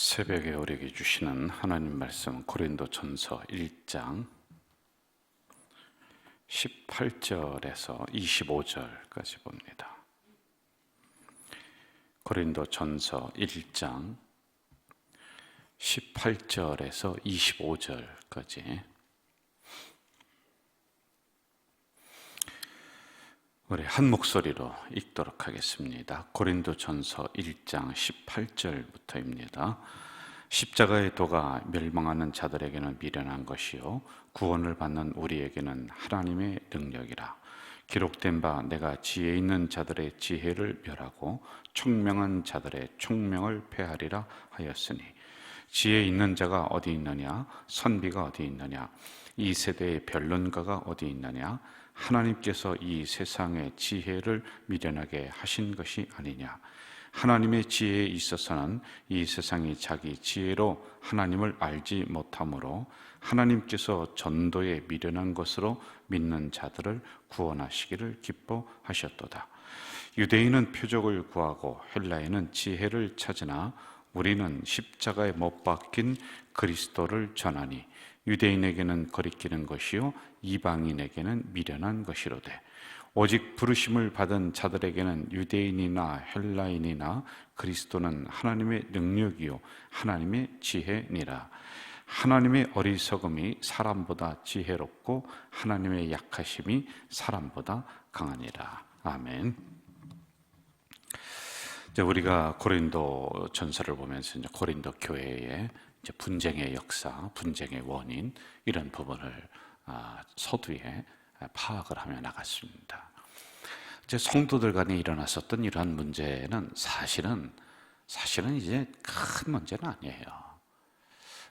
새벽에 우리에게 주시는 하나님 말씀 고린도전서 1장 18절에서 25절까지 봅니다. 고린도전서 1장 18절에서 25절까지 우리 한 목소리로 읽도록 하겠습니다. 고린도전서 1장 18절부터입니다. 십자가의 도가 멸망하는 자들에게는 미련한 것이요 구원을 받는 우리에게는 하나님의 능력이라. 기록된 바 내가 지혜 있는 자들의 지혜를 멸하고 총명한 자들의 총명을 폐하리라 하였으니, 지혜 있는 자가 어디 있느냐? 선비가 어디 있느냐? 이 세대의 변론가가 어디 있느냐? 하나님께서 이 세상의 지혜를 미련하게 하신 것이 아니냐? 하나님의 지혜에 있어서는 이 세상이 자기 지혜로 하나님을 알지 못하므로 하나님께서 전도에 미련한 것으로 믿는 자들을 구원하시기를 기뻐하셨도다. 유대인은 표적을 구하고 헬라인은 지혜를 찾으나 우리는 십자가에 못 박힌 그리스도를 전하니 유대인에게는 거리끼는 것이요 이방인에게는 미련한 것이로되, 오직 부르심을 받은 자들에게는 유대인이나 헬라인이나 그리스도는 하나님의 능력이요 하나님의 지혜니라. 하나님의 어리석음이 사람보다 지혜롭고 하나님의 약하심이 사람보다 강하니라. 아멘. 이제 우리가 고린도 전서를 보면서 이제 고린도 교회의 이제 분쟁의 역사, 분쟁의 원인, 이런 부분을 서두에 파악을 하며 나갔습니다. 이제 성도들 간에 일어났었던 이러한 문제는 사실은 이제 큰 문제는 아니에요.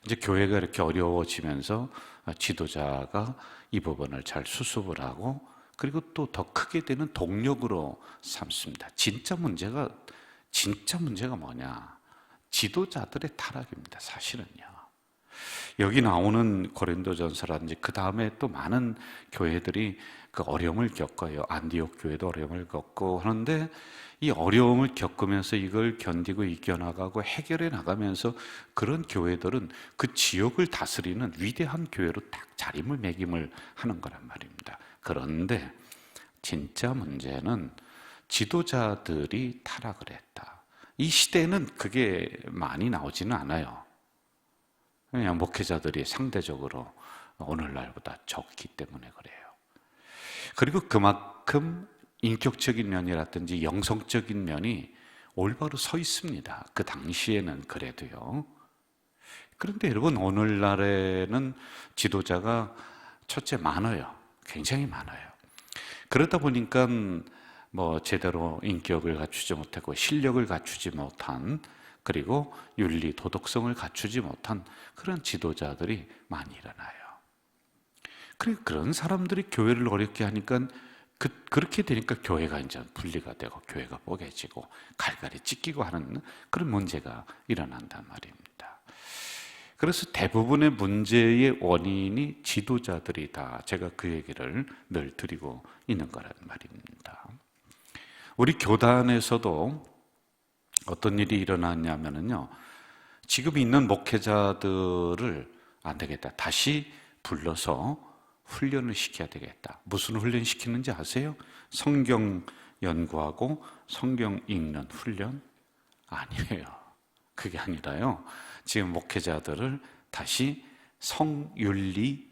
이제 교회가 이렇게 어려워지면서 지도자가 이 부분을 잘 수습을 하고, 그리고 또 더 크게 되는 동력으로 삼습니다. 진짜 문제가 뭐냐? 지도자들의 타락입니다. 사실은요. 여기 나오는 고린도전서라든지 그 다음에 또 많은 교회들이 그 어려움을 겪어요. 안디옥 교회도 어려움을 겪고 하는데, 이 어려움을 겪으면서 이걸 견디고 이겨나가고 해결해 나가면서 그런 교회들은 그 지역을 다스리는 위대한 교회로 딱 자리매김을 하는 거란 말입니다. 그런데 진짜 문제는 지도자들이 타락을 했다. 이 시대에는 그게 많이 나오지는 않아요. 그냥 목회자들이 상대적으로 오늘날보다 적기 때문에 그래요. 그리고 그만큼 인격적인 면이라든지 영성적인 면이 올바로 서 있습니다. 그 당시에는 그래도요. 그런데 여러분, 오늘날에는 지도자가 첫째 많아요. 굉장히 많아요. 그러다 보니까 제대로 인격을 갖추지 못하고 실력을 갖추지 못한, 그리고 윤리, 도덕성을 갖추지 못한 그런 지도자들이 많이 일어나요. 그런 사람들이 교회를 어렵게 하니까 그렇게 되니까 교회가 이제 분리가 되고 교회가 뽀개지고 갈갈이 찢기고 하는 그런 문제가 일어난단 말입니다. 그래서 대부분의 문제의 원인이 지도자들이다. 제가 그 얘기를 늘 드리고 있는 거란 말입니다. 우리 교단에서도 어떤 일이 일어났냐면요, 지금 있는 목회자들을 안 되겠다, 다시 불러서 훈련을 시켜야 되겠다. 무슨 훈련 시키는지 아세요? 성경 연구하고 성경 읽는 훈련? 아니에요. 그게 아니라요, 지금 목회자들을 다시 성윤리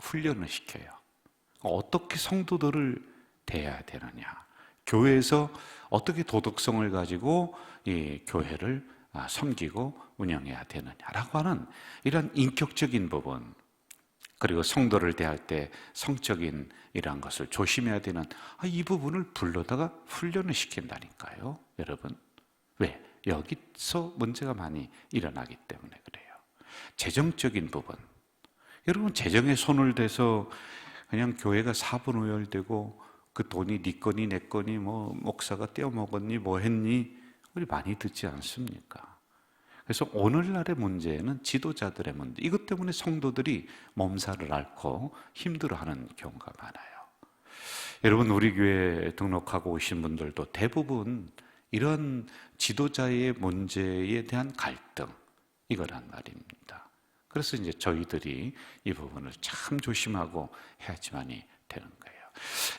훈련을 시켜요. 어떻게 성도들을 대해야 되느냐, 교회에서 어떻게 도덕성을 가지고 이 교회를 섬기고 운영해야 되느냐라고 하는 이런 인격적인 부분, 그리고 성도를 대할 때 성적인 이러한 것을 조심해야 되는 이 부분을 불러다가 훈련을 시킨다니까요. 여러분, 왜? 여기서 문제가 많이 일어나기 때문에 그래요. 재정적인 부분, 여러분, 재정에 손을 대서 그냥 교회가 사분오열되고 그 돈이 네 거니 내 거니 목사가 떼어먹었니 뭐 했니, 우리 많이 듣지 않습니까? 그래서 오늘날의 문제는 지도자들의 문제, 이것 때문에 성도들이 몸살을 앓고 힘들어하는 경우가 많아요. 여러분, 우리 교회에 등록하고 오신 분들도 대부분 이런 지도자의 문제에 대한 갈등, 이거란 말입니다. 그래서 이제 저희들이 이 부분을 참 조심하고 해야지만이 되는 거예요.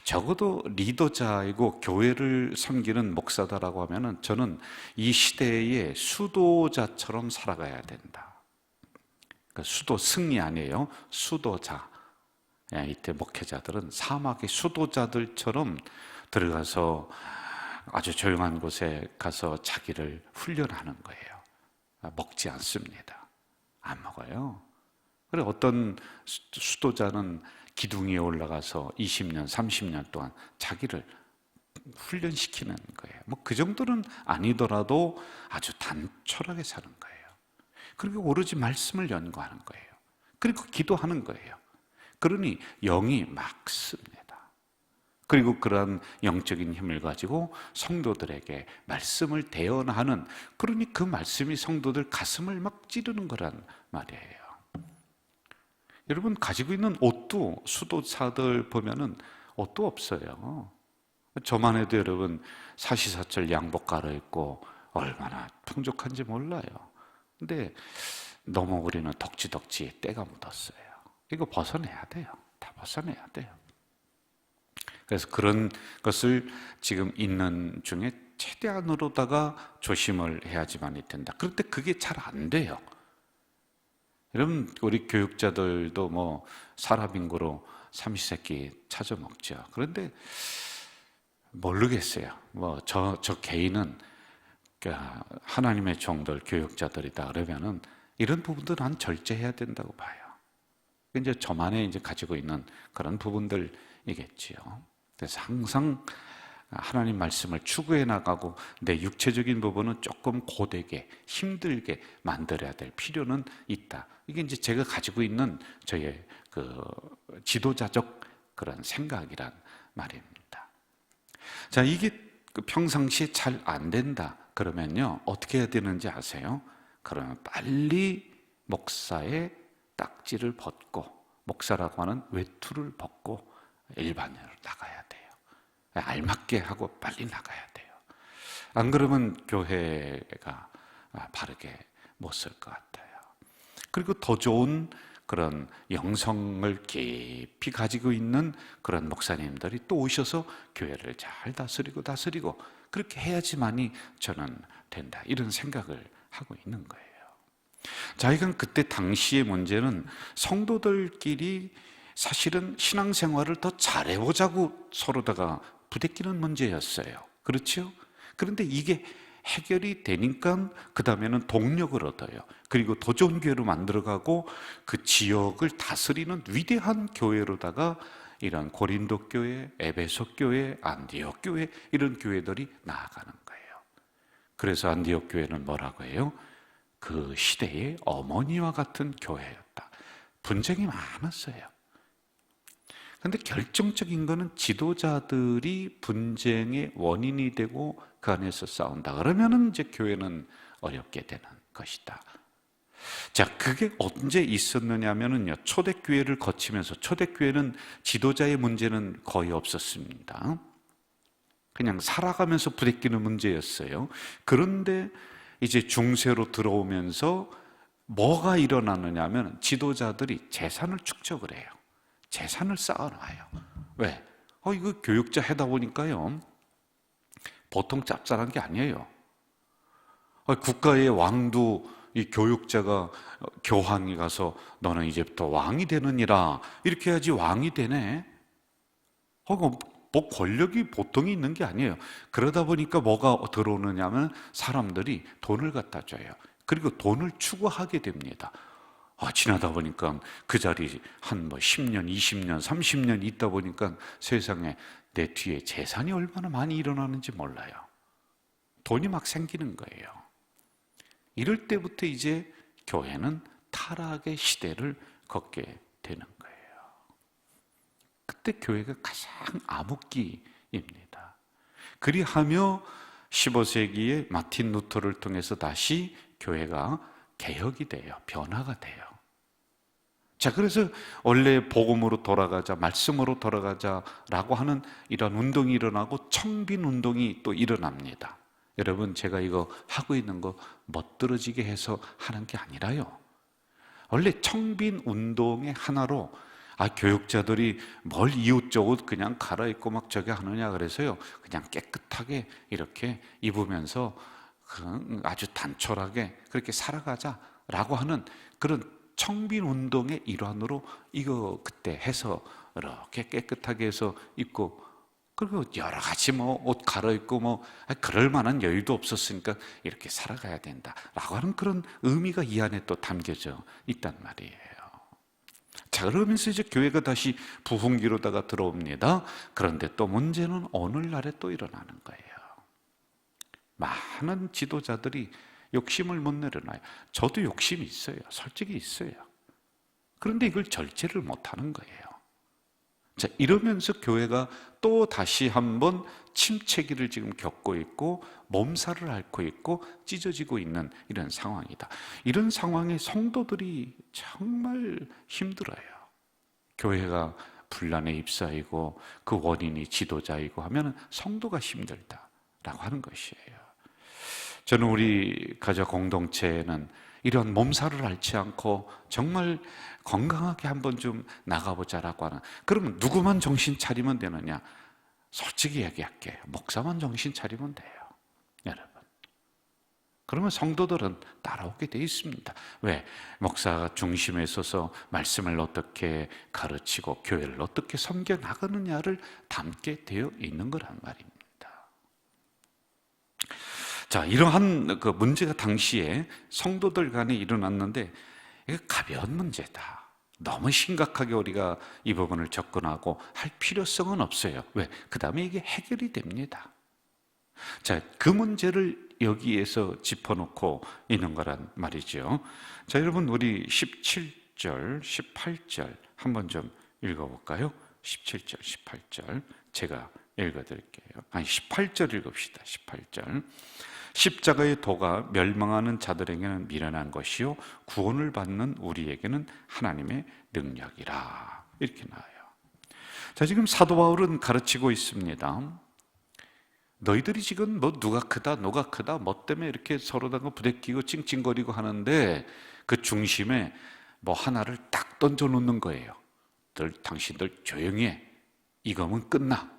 적어도 리더자이고 교회를 섬기는 목사다라고 하면은 저는 이 시대의 수도자처럼 살아가야 된다. 그러니까 수도 승리 아니에요. 수도자. 이때 목회자들은 사막의 수도자들처럼 들어가서 아주 조용한 곳에 가서 자기를 훈련하는 거예요. 먹지 않습니다. 안 먹어요. 그리고 어떤 수도자는 기둥 위에 올라가서 20년, 30년 동안 자기를 훈련시키는 거예요. 뭐 그 정도는 아니더라도 아주 단촐하게 사는 거예요. 그리고 오로지 말씀을 연구하는 거예요. 그리고 기도하는 거예요. 그러니 영이 막습니다. 그리고 그러한 영적인 힘을 가지고 성도들에게 말씀을 대언하는, 그러니 그 말씀이 성도들 가슴을 막 찌르는 거란 말이에요. 여러분 가지고 있는 옷도 수도사들 보면은 옷도 없어요. 저만 해도 여러분 사시사철 양복 갈아입고 얼마나 풍족한지 몰라요. 근데 너무 우리는 덕지덕지 때가 묻었어요. 이거 벗어내야 돼요. 다 벗어내야 돼요. 그래서 그런 것을 지금 있는 중에 최대한으로다가 조심을 해야지만이 된다. 그런데 그게 잘 안 돼요. 여러분 우리 교육자들도 뭐 사람인구로 삼시세끼 찾아 먹죠. 그런데 모르겠어요. 뭐 저 개인은 하나님의 종들 교육자들이다 그러면은 이런 부분들은 한 절제해야 된다고 봐요. 이제 저만의 이제 가지고 있는 그런 부분들이겠지요. 그래서 항상 하나님 말씀을 추구해 나가고 내 육체적인 부분은 조금 고되게 힘들게 만들어야 될 필요는 있다. 이게 이제 제가 가지고 있는 저의 그 지도자적 그런 생각이란 말입니다. 자, 이게 평상시에 잘 안 된다 그러면요 어떻게 해야 되는지 아세요? 그러면 빨리 목사의 딱지를 벗고 목사라고 하는 외투를 벗고 일반인으로 나가야 돼요. 알맞게 하고 빨리 나가야 돼요. 안 그러면 교회가 바르게 못 쓸 것 같아요. 그리고 더 좋은 그런 영성을 깊이 가지고 있는 그런 목사님들이 또 오셔서 교회를 잘 다스리고 그렇게 해야지만이 저는 된다, 이런 생각을 하고 있는 거예요. 자, 이건 그때 당시의 문제는 성도들끼리 사실은 신앙생활을 더 잘해보자고 서로다가 부대끼는 문제였어요. 그렇죠? 그런데 이게 해결이 되니까 그 다음에는 동력을 얻어요. 그리고 더 좋은 교회로 만들어가고 그 지역을 다스리는 위대한 교회로다가 이런 고린도 교회, 에베소 교회, 안디옥 교회, 이런 교회들이 나아가는 거예요. 그래서 안디옥 교회는 뭐라고 해요? 그 시대의 어머니와 같은 교회였다. 분쟁이 많았어요. 그런데 결정적인 것은 지도자들이 분쟁의 원인이 되고 그 안에서 싸운다 그러면은 이제 교회는 어렵게 되는 것이다. 자, 그게 언제 있었느냐면은요, 초대교회를 거치면서, 초대교회는 지도자의 문제는 거의 없었습니다. 그냥 살아가면서 부대끼는 문제였어요. 그런데 이제 중세로 들어오면서 뭐가 일어나느냐 하면 지도자들이 재산을 축적을 해요. 재산을 쌓아놔요. 왜? 이거 교육자 하다 보니까요, 보통 짭짤한 게 아니에요. 국가의 왕도 이 교육자가 교황이 가서 너는 이제부터 왕이 되느니라 이렇게 해야지 왕이 되네. 뭐 권력이 보통이 있는 게 아니에요. 그러다 보니까 뭐가 들어오느냐면 사람들이 돈을 갖다 줘요. 그리고 돈을 추구하게 됩니다. 지나다 보니까 그 자리 한 10년, 20년, 30년 있다 보니까 세상에 내 뒤에 재산이 얼마나 많이 일어나는지 몰라요. 돈이 막 생기는 거예요. 이럴 때부터 이제 교회는 타락의 시대를 걷게 되는 거예요. 그때 교회가 가장 암흑기입니다. 그리하며 15세기에 마틴 루터를 통해서 다시 교회가 개혁이 돼요. 변화가 돼요. 자, 그래서 원래 복음으로 돌아가자, 말씀으로 돌아가자라고 하는 이런 운동이 일어나고 청빈 운동이 또 일어납니다. 여러분, 제가 이거 하고 있는 거 멋들어지게 해서 하는 게 아니라요. 원래 청빈 운동의 하나로 교육자들이 뭘 이웃저웃 그냥 갈아입고 막 저기 하느냐 그래서요. 그냥 깨끗하게 이렇게 입으면서 아주 단촐하게 그렇게 살아가자라고 하는 그런 청빈 운동의 일환으로 이거 그때 해서 이렇게 깨끗하게 해서 입고, 그리고 여러 가지 옷 갈아입고 그럴 만한 여유도 없었으니까 이렇게 살아가야 된다라고 하는 그런 의미가 이 안에 또 담겨져 있단 말이에요. 자, 그러면서 이제 교회가 다시 부흥기로다가 들어옵니다. 그런데 또 문제는 오늘날에 또 일어나는 거예요. 많은 지도자들이 욕심을 못 내려놔요. 저도 욕심이 있어요. 솔직히 있어요. 그런데 이걸 절제를 못 하는 거예요. 자, 이러면서 교회가 또 다시 한번 침체기를 지금 겪고 있고 몸살을 앓고 있고 찢어지고 있는 이런 상황이다. 이런 상황에 성도들이 정말 힘들어요. 교회가 분란에 휩싸이고 그 원인이 지도자이고 하면 성도가 힘들다라고 하는 것이에요. 저는 우리 가족 공동체에는 이런 몸살을 앓지 않고 정말 건강하게 한번 좀 나가보자라고 하는, 그러면 누구만 정신 차리면 되느냐? 솔직히 얘기할게요. 목사만 정신 차리면 돼요, 여러분. 그러면 성도들은 따라오게 돼 있습니다. 왜? 목사가 중심에 서서 말씀을 어떻게 가르치고 교회를 어떻게 섬겨 나가느냐를 담게 되어 있는 거란 말입니다. 자, 이러한 그 문제가 당시에 성도들 간에 일어났는데 이거 가벼운 문제다. 너무 심각하게 우리가 이 부분을 접근하고 할 필요성은 없어요. 왜? 그 다음에 이게 해결이 됩니다. 자, 그 문제를 여기에서 짚어놓고 있는 거란 말이죠. 자, 여러분, 우리 17절, 18절 한번 좀 읽어볼까요? 17절, 18절 제가 읽어드릴게요. 18절 읽읍시다. 18절. 십자가의 도가 멸망하는 자들에게는 미련한 것이요 구원을 받는 우리에게는 하나님의 능력이라. 이렇게 나와요. 자, 지금 사도 바울은 가르치고 있습니다. 너희들이 지금 누가 크다 누가 크다 때문에 이렇게 서로다가 부대끼고 찡찡거리고 하는데 그 중심에 하나를 딱 던져 놓는 거예요. 당신들 조용히 해. 이거면 끝나.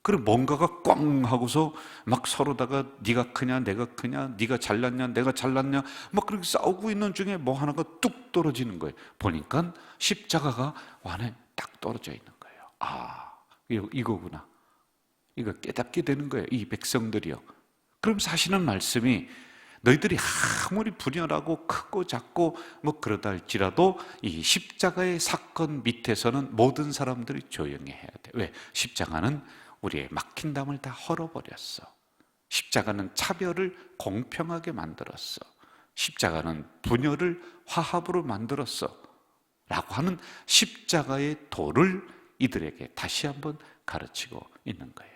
그리고 뭔가가 꽝 하고서 막 서로다가 네가 크냐 내가 크냐, 네가 잘났냐 내가 잘났냐 막 그렇게 싸우고 있는 중에 하나가 뚝 떨어지는 거예요. 보니까 십자가가 완에 딱 떨어져 있는 거예요. 이거구나. 이거 깨닫게 되는 거예요, 이 백성들이요. 그럼 사시는 말씀이 너희들이 아무리 분열하고 크고 작고 그러다 할지라도 이 십자가의 사건 밑에서는 모든 사람들이 조용히 해야 돼. 왜? 십자가는 우리의 막힌 담을 다 헐어버렸어. 십자가는 차별을 공평하게 만들었어. 십자가는 분열을 화합으로 만들었어. 라고 하는 십자가의 도를 이들에게 다시 한번 가르치고 있는 거예요.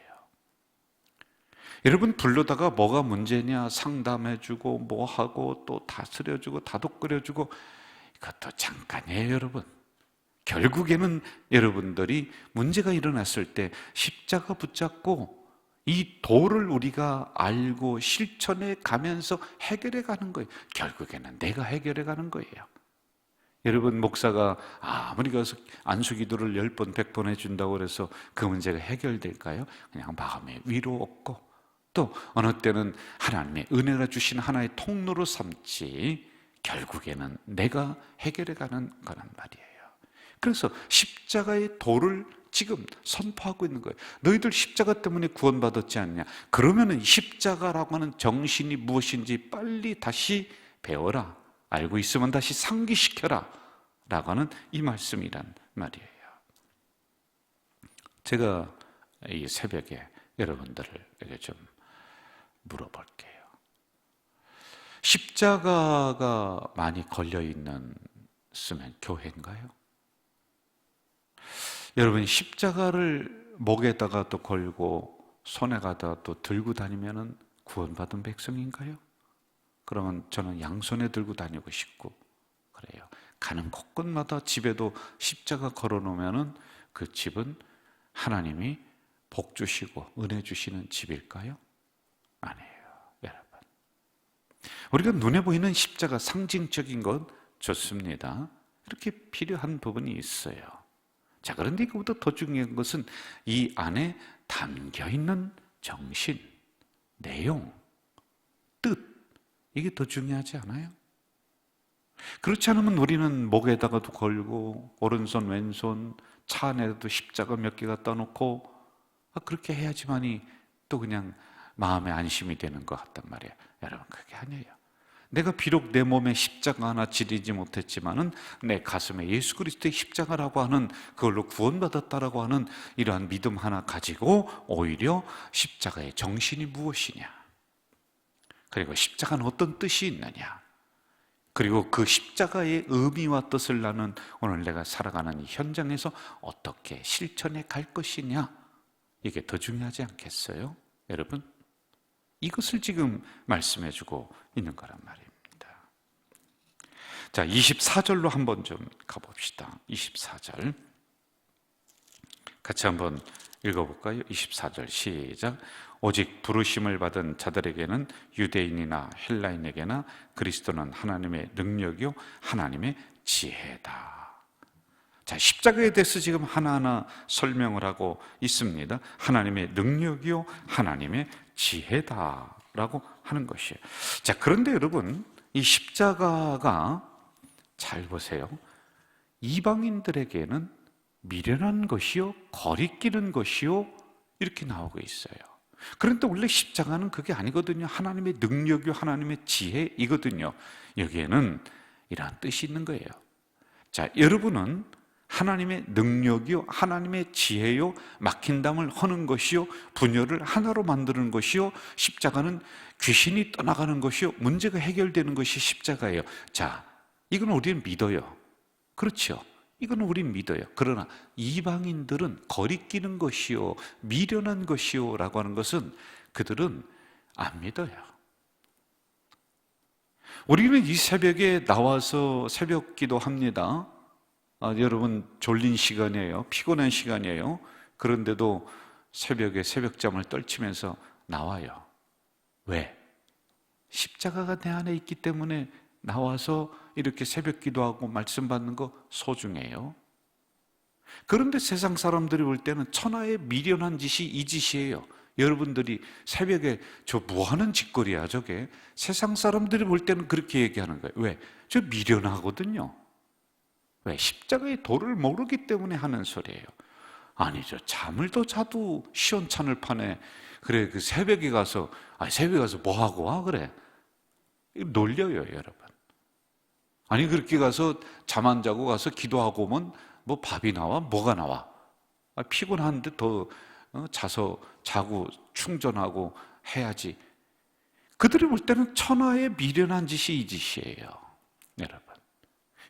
여러분, 불러다가 뭐가 문제냐 상담해주고 하고 또 다스려주고 다독거려주고 이것도 잠깐이에요, 여러분. 결국에는 여러분들이 문제가 일어났을 때 십자가 붙잡고 이 도를 우리가 알고 실천해 가면서 해결해 가는 거예요. 결국에는 내가 해결해 가는 거예요. 여러분, 목사가 아무리 가서 안수기도를 10번 100번 해준다고 그래서 그 문제가 해결될까요? 그냥 마음에 위로 얻고 또 어느 때는 하나님의 은혜가 주신 하나의 통로로 삼지 결국에는 내가 해결해 가는 거란 말이에요. 그래서 십자가의 도를 지금 선포하고 있는 거예요. 너희들 십자가 때문에 구원받았지 않냐? 그러면은 십자가라고 하는 정신이 무엇인지 빨리 다시 배워라. 알고 있으면 다시 상기시켜라. 라고 하는 이 말씀이란 말이에요. 제가 이 새벽에 여러분들에게 좀 물어볼게요. 십자가가 많이 걸려있는 쓰면 교회인가요? 여러분, 십자가를 목에다가 또 걸고 손에다가 또 들고 다니면 구원받은 백성인가요? 그러면 저는 양손에 들고 다니고 싶고 그래요. 가는 곳곳마다 집에도 십자가 걸어놓으면 그 집은 하나님이 복 주시고 은혜 주시는 집일까요? 아니에요. 우리가 눈에 보이는 십자가 상징적인 건 좋습니다. 이렇게 필요한 부분이 있어요. 자, 그런데 이거보다 더 중요한 것은 이 안에 담겨 있는 정신, 내용, 뜻, 이게 더 중요하지 않아요? 그렇지 않으면 우리는 목에다가도 걸고 오른손 왼손 차 안에도 십자가 몇 개가 떠놓고 그렇게 해야지만이 또 그냥 마음의 안심이 되는 것 같단 말이에요. 여러분, 그게 아니에요. 내가 비록 내 몸에 십자가 하나 지리지 못했지만은 내 가슴에 예수 그리스도의 십자가라고 하는, 그걸로 구원받았다라고 하는 이러한 믿음 하나 가지고 오히려 십자가의 정신이 무엇이냐, 그리고 십자가는 어떤 뜻이 있느냐, 그리고 그 십자가의 의미와 뜻을 나는 오늘 내가 살아가는 이 현장에서 어떻게 실천해 갈 것이냐, 이게 더 중요하지 않겠어요? 여러분, 이것을 지금 말씀해 주고 있는 거란 말입니다. 자, 24절로 한번 좀 가봅시다. 24절 같이 한번 읽어볼까요? 24절 시작. 오직 부르심을 받은 자들에게는 유대인이나 헬라인에게나 그리스도는 하나님의 능력이요 하나님의 지혜다. 자, 십자가에 대해서 지금 하나하나 설명을 하고 있습니다. 하나님의 능력이요 하나님의 지혜다라고 하는 것이에요. 자, 그런데 여러분, 이 십자가가 잘 보세요. 이방인들에게는 미련한 것이요 거리끼는 것이요 이렇게 나오고 있어요. 그런데 원래 십자가는 그게 아니거든요. 하나님의 능력이요 하나님의 지혜이거든요. 여기에는 이러한 뜻이 있는 거예요. 자, 여러분은 하나님의 능력이요 하나님의 지혜요 막힌 담을 허는 것이요 분열을 하나로 만드는 것이요 십자가는 귀신이 떠나가는 것이요 문제가 해결되는 것이 십자가예요. 자, 이건 우리는 믿어요. 그렇죠? 이건 우린 믿어요. 그러나 이방인들은 거리끼는 것이요 미련한 것이요 라고 하는 것은 그들은 안 믿어요. 우리는 이 새벽에 나와서 새벽 기도합니다. 여러분, 졸린 시간이에요. 피곤한 시간이에요. 그런데도 새벽에 새벽잠을 떨치면서 나와요. 왜? 십자가가 내 안에 있기 때문에 나와서 이렇게 새벽 기도하고 말씀 받는 거 소중해요. 그런데 세상 사람들이 볼 때는 천하의 미련한 짓이 이 짓이에요. 여러분들이 새벽에 저 뭐하는 짓거리야 저게? 세상 사람들이 볼 때는 그렇게 얘기하는 거예요. 왜? 저 미련하거든요. 왜? 십자가의 도를 모르기 때문에 하는 소리예요. 아니죠. 잠을 더 자도 시원찮을 판에 그래 그 새벽에 가서 새벽에 가서 뭐 하고 와 그래? 놀려요, 여러분. 아니 그렇게 가서 잠 안 자고 가서 기도하고 오면 뭐 밥이 나와? 뭐가 나와? 피곤한데 더 자서 자고 충전하고 해야지. 그들이 볼 때는 천하의 미련한 짓이 이 짓이에요,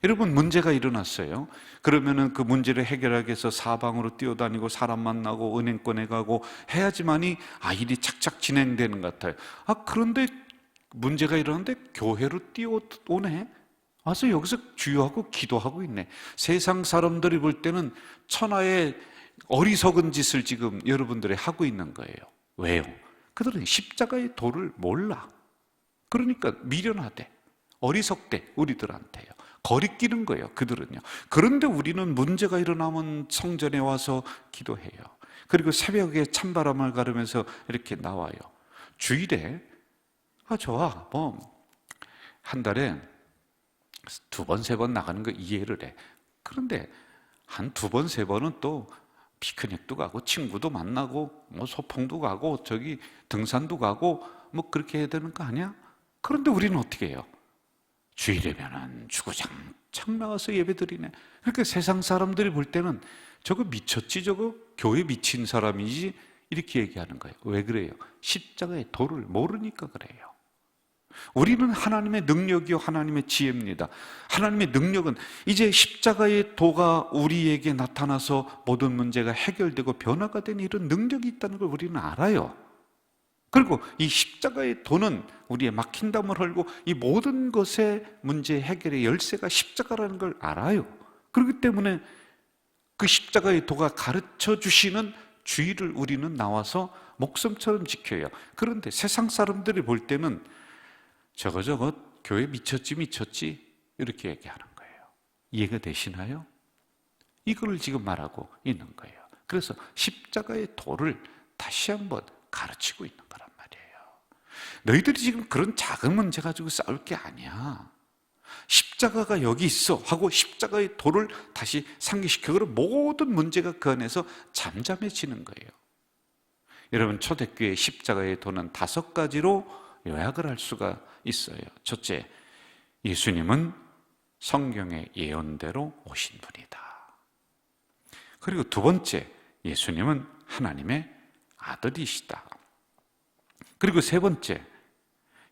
여러분, 문제가 일어났어요. 그러면은 그 문제를 해결하기 위해서 사방으로 뛰어다니고 사람 만나고 은행권에 가고 해야지만이 일이 착착 진행되는 것 같아요. 그런데 문제가 일어났는데 교회로 뛰어오네. 와서 여기서 주유하고 기도하고 있네. 세상 사람들이 볼 때는 천하의 어리석은 짓을 지금 여러분들이 하고 있는 거예요. 왜요? 그들은 십자가의 도를 몰라. 그러니까 미련하대, 어리석대, 우리들한테요. 거리끼는 거예요, 그들은요. 그런데 우리는 문제가 일어나면 성전에 와서 기도해요. 그리고 새벽에 찬바람을 가르면서 이렇게 나와요. 주일에 좋아, 한 달에 2번, 3번 나가는 거 이해를 해. 그런데 한 2번, 3번은 또 피크닉도 가고 친구도 만나고 소풍도 가고 저기 등산도 가고 그렇게 해야 되는 거 아니야? 그런데 우리는 어떻게 해요? 주일이면은 주구장창 나와서 예배드리네. 그러니까 세상 사람들이 볼 때는 저거 미쳤지, 저거 교회 미친 사람이지, 이렇게 얘기하는 거예요. 왜 그래요? 십자가의 도를 모르니까 그래요. 우리는 하나님의 능력이요 하나님의 지혜입니다. 하나님의 능력은 이제 십자가의 도가 우리에게 나타나서 모든 문제가 해결되고 변화가 되는 이런 능력이 있다는 걸 우리는 알아요. 그리고 이 십자가의 도는 우리의 막힌 담을 헐고 이 모든 것의 문제 해결의 열쇠가 십자가라는 걸 알아요. 그렇기 때문에 그 십자가의 도가 가르쳐 주시는 주의를 우리는 나와서 목숨처럼 지켜요. 그런데 세상 사람들이 볼 때는 저거 교회 미쳤지 이렇게 얘기하는 거예요. 이해가 되시나요? 이걸 지금 말하고 있는 거예요. 그래서 십자가의 도를 다시 한번 가르치고 있는 거란 말이에요. 너희들이 지금 그런 작은 문제 가지고 싸울 게 아니야. 십자가가 여기 있어 하고 십자가의 도를 다시 상기시켜, 그럼 모든 문제가 그 안에서 잠잠해지는 거예요. 여러분, 초대교회 십자가의 도는 5가지로 요약을 할 수가 있어요. 첫째, 예수님은 성경의 예언대로 오신 분이다. 그리고 두 번째, 예수님은 하나님의 아들이시다. 그리고 세 번째,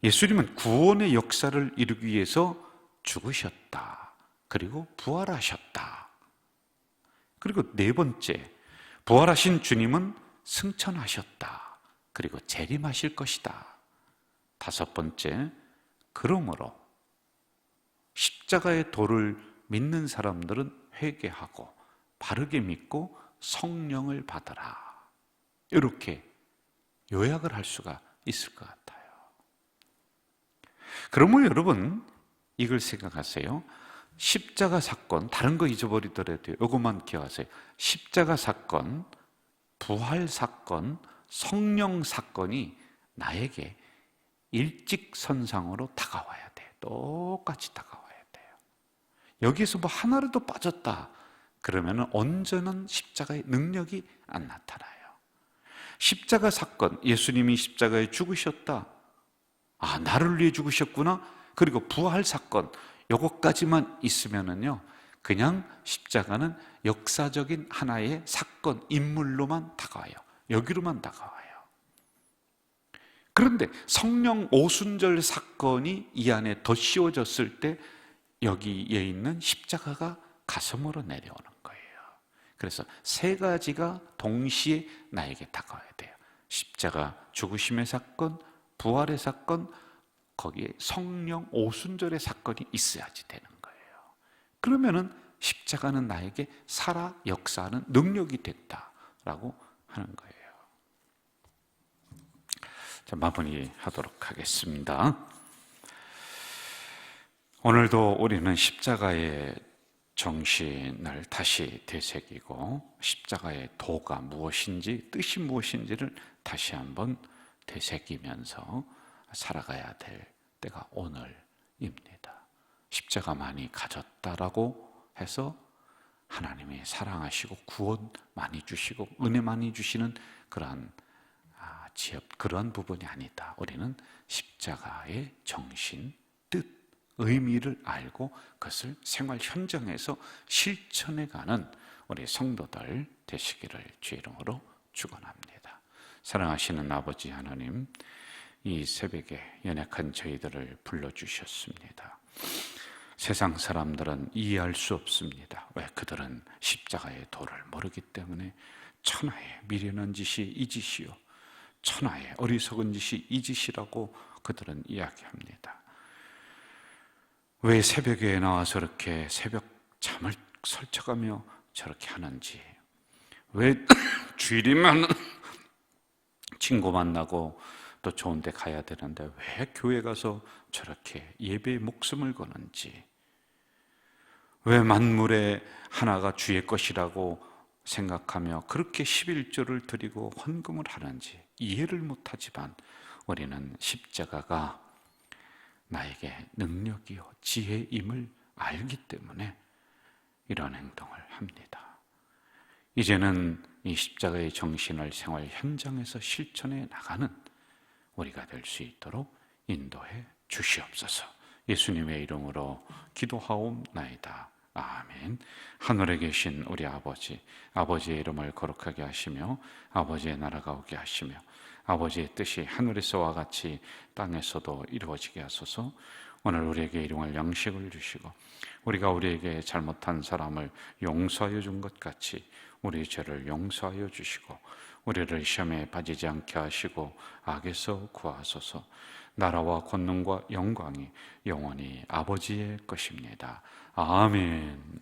예수님은 구원의 역사를 이루기 위해서 죽으셨다. 그리고 부활하셨다. 그리고 네 번째, 부활하신 주님은 승천하셨다. 그리고 재림하실 것이다. 다섯 번째, 그러므로 십자가의 도를 믿는 사람들은 회개하고 바르게 믿고 성령을 받아라. 이렇게 요약을 할 수가 있을 것 같아요. 그러면 여러분, 이걸 생각하세요. 십자가 사건, 다른 거 잊어버리더라도 이것만 기억하세요. 십자가 사건, 부활 사건, 성령 사건이 나에게 일직선상으로 다가와야 돼. 똑같이 다가와야 돼요. 여기에서 뭐 하나라도 빠졌다 그러면 온전한 십자가의 능력이 안 나타나요. 십자가 사건, 예수님이 십자가에 죽으셨다. 아, 나를 위해 죽으셨구나. 그리고 부활 사건, 요것까지만 있으면은요, 그냥 십자가는 역사적인 하나의 사건, 인물로만 다가와요. 여기로만 다가와요. 그런데 성령 오순절 사건이 이 안에 더 씌워졌을 때 여기에 있는 십자가가 가슴으로 내려오는 거예요. 그래서 세 가지가 동시에 나에게 다가와야 돼요. 십자가 죽으심의 사건, 부활의 사건, 거기에 성령 오순절의 사건이 있어야지 되는 거예요. 그러면은 십자가는 나에게 살아 역사하는 능력이 됐다라고 하는 거예요. 자, 마무리하도록 하겠습니다. 오늘도 우리는 십자가의 정신을 다시 되새기고 십자가의 도가 무엇인지, 뜻이 무엇인지를 다시 한번 되새기면서 살아가야 될 때가 오늘입니다. 십자가 많이 가졌다라고 해서 하나님이 사랑하시고 구원 많이 주시고 은혜 많이 주시는 그러한 그런 부분이 아니다. 우리는 십자가의 정신, 뜻, 의미를 알고 그것을 생활 현장에서 실천해가는 우리 성도들 되시기를 주의 이름으로 축원합니다. 사랑하시는 아버지 하나님, 이 새벽에 연약한 저희들을 불러주셨습니다. 세상 사람들은 이해할 수 없습니다. 왜? 그들은 십자가의 도를 모르기 때문에 천하의 미련한 짓이 이 짓이요, 천하의 어리석은 짓이 이 짓이라고 그들은 이야기합니다. 왜 새벽에 나와서 이렇게 새벽 잠을 설쳐가며 저렇게 하는지, 왜 주일이면 친구 만나고 또 좋은 데 가야 되는데 왜 교회 가서 저렇게 예배에 목숨을 거는지, 왜 만물의 하나가 주의 것이라고 생각하며 그렇게 11조를 드리고 헌금을 하는지 이해를 못하지만 우리는 십자가가 나에게 능력이요 지혜임을 알기 때문에 이런 행동을 합니다. 이제는 이 십자가의 정신을 생활 현장에서 실천해 나가는 우리가 될 수 있도록 인도해 주시옵소서. 예수님의 이름으로 기도하옵나이다. 아멘. 하늘에 계신 우리 아버지, 아버지의 이름을 거룩하게 하시며 아버지의 나라가 오게 하시며 아버지의 뜻이 하늘에서와 같이 땅에서도 이루어지게 하소서. 오늘 우리에게 일용할 양식을 주시고 우리가 우리에게 잘못한 사람을 용서하여 준 것 같이 우리 죄를 용서하여 주시고 우리를 시험에 빠지지 않게 하시고 악에서 구하소서. 나라와 권능과 영광이 영원히 아버지의 것입니다. 아멘.